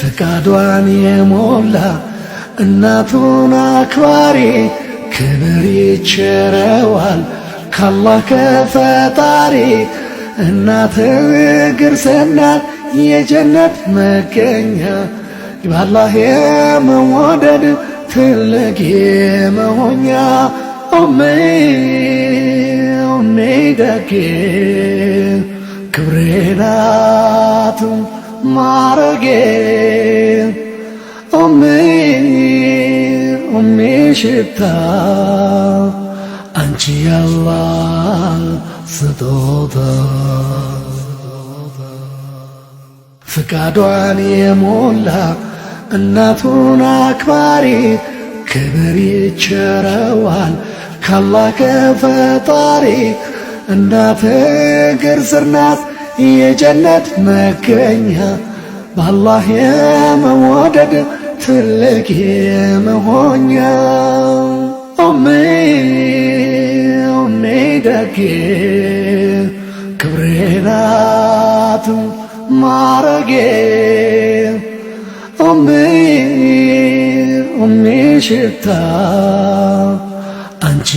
ፍቃዷን የሞላ እናቱን አክባሪ ክብር ይቸረዋል ካላህ ከፈጣሪ እናት እግር ሰናት የጀነት መገኛ ባላህ የመወደድ ትልቅ የመሆኛ ኡሜ ደጌ ክብሬ ናት ማረጌ ኡሜ ሽታ አንቺ ያላህ ስጦታ ፍቃዷን የሞላ እናቱን አክባሪ ክብር ይቸረዋል ካላህ ከፈጣሪ እናት እግር ስር ናት የጀነት መገኛ በአላህ የመወደድ ትልቅ የመሆኛ ኡሜ ደጌ ክብሬ ናት ማረጌ ኡሜ ሽታ አንቺ